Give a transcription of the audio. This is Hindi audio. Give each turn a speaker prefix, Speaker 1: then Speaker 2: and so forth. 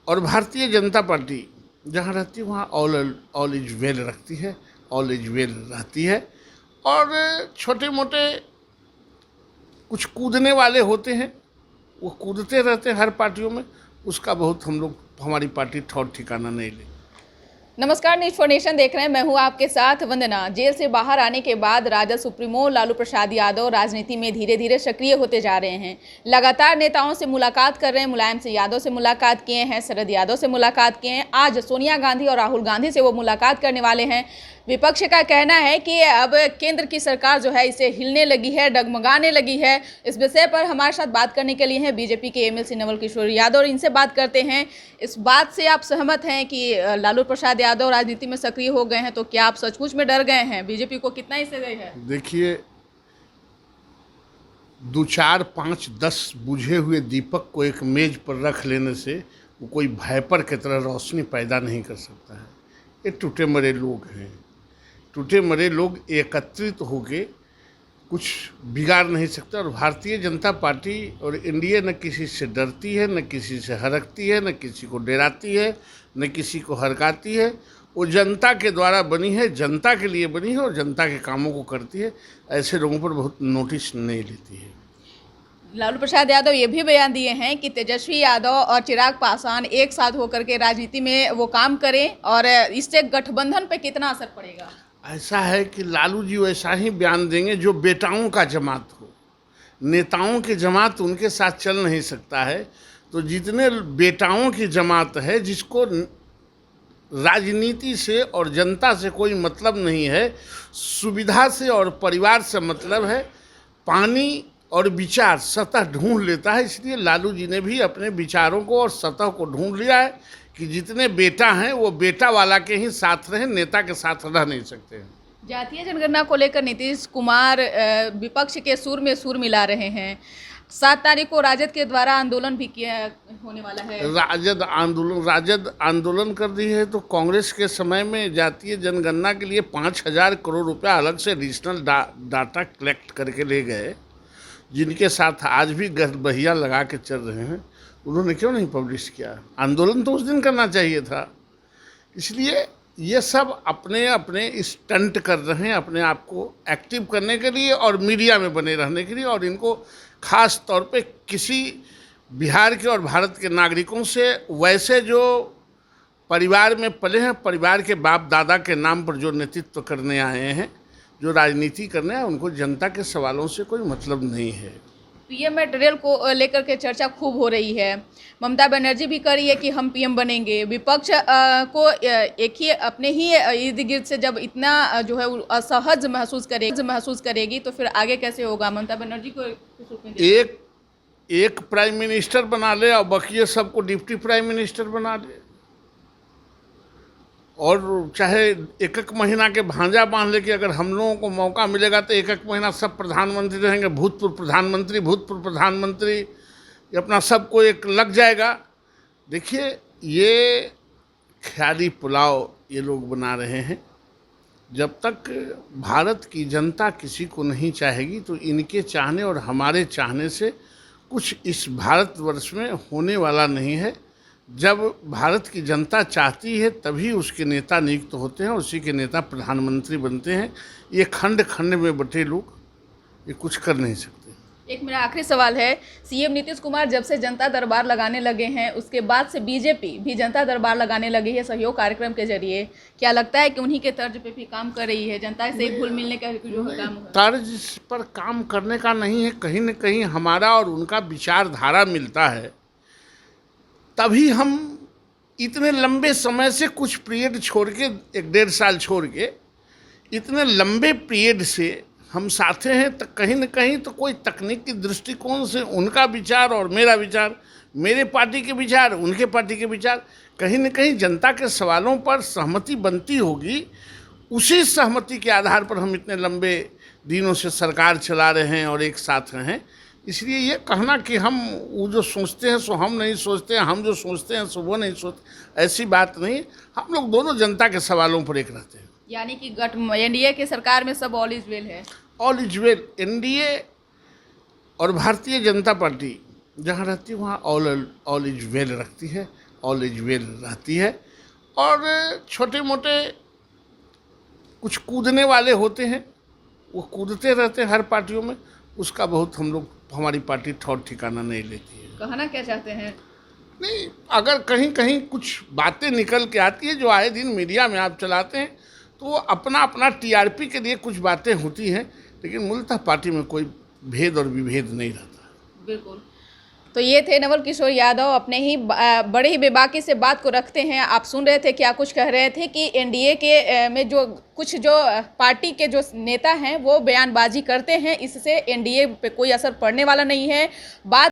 Speaker 1: और भारतीय जनता पार्टी जहाँ रहती है वहाँ ऑल इज वेल रखती है, ऑल इज वेल रहती है। और छोटे मोटे कुछ कूदने वाले होते हैं, वो कूदते रहते हैं हर पार्टियों में, उसका बहुत हमारी पार्टी ठौर ठिकाना नहीं ले।
Speaker 2: नमस्कार, न्यूज फॉर नेशन देख रहे हैं। मैं हूं आपके साथ वंदना। जेल से बाहर आने के बाद राजद सुप्रीमो लालू प्रसाद यादव राजनीति में धीरे धीरे सक्रिय होते जा रहे हैं। लगातार नेताओं से मुलाकात कर रहे हैं। मुलायम सिंह यादव से मुलाकात किए हैं, शरद यादव से मुलाकात किए हैं, आज सोनिया गांधी और राहुल गांधी से वो मुलाकात करने वाले हैं। विपक्ष का कहना है कि अब केंद्र की सरकार जो है इसे हिलने लगी है, डगमगाने लगी है। इस विषय पर हमारे साथ बात करने के लिए हैं बीजेपी के एमएलसी नवल किशोर यादव, और इनसे बात करते हैं। इस बात से आप सहमत हैं कि लालू प्रसाद यादव राजनीति में सक्रिय हो गए हैं, तो क्या आप सचमुच में डर गए हैं? बीजेपी को कितना इससे गई है?
Speaker 1: देखिए, 2, 4, 5, 10 बुझे हुए दीपक को एक मेज पर रख लेने से वो कोई वाइपर की तरह रोशनी पैदा नहीं कर सकता है। ये टूटे मरे लोग हैं। टूटे मरे लोग एकत्रित होके कुछ बिगाड़ नहीं सकते। और भारतीय जनता पार्टी और एनडीए न किसी से डरती है, न किसी से हरकती है, न किसी को डराती है, न किसी को हरकाती है। वो जनता के द्वारा बनी है, जनता के लिए बनी है और जनता के कामों को करती है। ऐसे लोगों पर बहुत नोटिस नहीं लेती है।
Speaker 2: लालू प्रसाद यादव ये भी बयान दिए हैं कि तेजस्वी यादव और चिराग पासवान एक साथ होकर के राजनीति में वो काम करें, और इससे गठबंधन पे कितना असर पड़ेगा।
Speaker 1: ऐसा है कि लालू जी वैसा ही बयान देंगे जो बेटाओं का जमात हो। नेताओं की जमात उनके साथ चल नहीं सकता है। तो जितने बेटाओं की जमात है, जिसको राजनीति से और जनता से कोई मतलब नहीं है, सुविधा से और परिवार से मतलब है, पानी और विचार सतह ढूंढ लेता है। इसलिए लालू जी ने भी अपने विचारों को और सतह को ढूंढ लिया है कि जितने बेटा हैं वो बेटा वाला के ही साथ रहें, नेता के साथ रह नहीं सकते हैं।
Speaker 2: जातीय जनगणना को लेकर नीतीश कुमार विपक्ष के सुर में सुर मिला रहे हैं। 7 तारीख को राजद के द्वारा आंदोलन भी किया होने वाला है।
Speaker 1: राजद आंदोलन कर रही है, तो कांग्रेस के समय में जातीय जनगणना के लिए 5,000 करोड़ रुपया अलग से रीजनल डाटा कलेक्ट करके ले गए, जिनके साथ आज भी गठबहिया लगा के चल रहे हैं। उन्होंने क्यों नहीं पब्लिश किया? आंदोलन तो उस दिन करना चाहिए था। इसलिए ये सब अपने अपने स्टंट कर रहे हैं, अपने आप को एक्टिव करने के लिए और मीडिया में बने रहने के लिए। और इनको खास तौर पे किसी बिहार के और भारत के नागरिकों से, वैसे जो परिवार में पले हैं, परिवार के बाप दादा के नाम पर जो नेतृत्व करने आए हैं, जो राजनीति करने हैं, उनको जनता के सवालों से कोई मतलब नहीं है।
Speaker 2: पीएम मटेरियल को लेकर के चर्चा खूब हो रही है। ममता बनर्जी भी कर रही है कि हम पीएम बनेंगे। विपक्ष को एक ही अपने ही इर्द गिर्द से जब इतना जो है असहज महसूस करेगी तो फिर आगे कैसे होगा? ममता बनर्जी को
Speaker 1: एक प्राइम मिनिस्टर बना ले और बाकी सबको डिप्टी प्राइम मिनिस्टर बना ले, और चाहे एक महीना के भांजा बांध ले कि अगर हम लोगों को मौका मिलेगा तो एक महीना सब प्रधानमंत्री रहेंगे, भूतपूर्व प्रधानमंत्री, ये अपना सबको एक लग जाएगा। देखिए, ये ख्याली पुलाव ये लोग बना रहे हैं। जब तक भारत की जनता किसी को नहीं चाहेगी तो इनके चाहने और हमारे चाहने से कुछ इस भारतवर्ष में होने वाला नहीं है। जब भारत की जनता चाहती है तभी उसके नेता नियुक्त होते हैं, उसी के नेता प्रधानमंत्री बनते हैं। ये खंड खंड में बटे लोग ये कुछ कर नहीं सकते।
Speaker 2: एक मेरा आखिरी सवाल है, सीएम नीतीश कुमार जब से जनता दरबार लगाने लगे हैं उसके बाद से बीजेपी भी जनता दरबार लगाने लगी है सहयोग कार्यक्रम के जरिए। क्या लगता है कि उन्हीं के तर्ज पे भी काम कर रही है? जनता से घुल मिलने का जो काम है,
Speaker 1: तर्ज पर काम करने का नहीं है, कहीं न कहीं हमारा और उनका विचारधारा मिलता है। तभी हम इतने लंबे समय से कुछ पीरियड छोड़ के, 1-1.5 साल छोड़ के, इतने लंबे पीरियड से हम साथे हैं। तो कहीं न कहीं तो कोई तकनीकी दृष्टिकोण से उनका विचार और मेरा विचार, मेरे पार्टी के विचार, उनके पार्टी के विचार, कहीं न कहीं जनता के सवालों पर सहमति बनती होगी। उसी सहमति के आधार पर हम इतने लंबे दिनों से सरकार चला रहे हैं और एक साथ हैं। इसलिए ये कहना कि हम वो जो सोचते हैं सो हम नहीं सोचते हैं, हम जो सोचते हैं सो वो नहीं सोचते, ऐसी बात नहीं। हम लोग दोनों जनता के सवालों पर एक रहते हैं।
Speaker 2: यानी कि एनडीए की सरकार में सब ऑल इज वेल है।
Speaker 1: All is well. एनडीए और भारतीय जनता पार्टी जहाँ रहती है वहाँ ऑल इज वेल रखती है, ऑल इज वेल रहती है। और छोटे मोटे कुछ कूदने वाले होते हैं, वो कूदते रहते हैं हर पार्टियों में, उसका बहुत हमारी पार्टी ठौर ठिकाना नहीं लेती है।
Speaker 2: कहना क्या चाहते हैं?
Speaker 1: नहीं, अगर कहीं कहीं कुछ बातें निकल के आती है जो आए दिन मीडिया में आप चलाते हैं, तो वो अपना अपना टीआरपी के लिए कुछ बातें होती हैं, लेकिन मूलतः पार्टी में कोई भेद और विभेद नहीं रहता।
Speaker 2: बिल्कुल। तो ये थे नवल किशोर यादव, अपने ही बड़े ही बेबाकी से बात को रखते हैं। आप सुन रहे थे क्या कुछ कह रहे थे कि एनडीए के में जो कुछ जो पार्टी के जो नेता हैं वो बयानबाजी करते हैं, इससे एनडीए पे कोई असर पड़ने वाला नहीं है। बात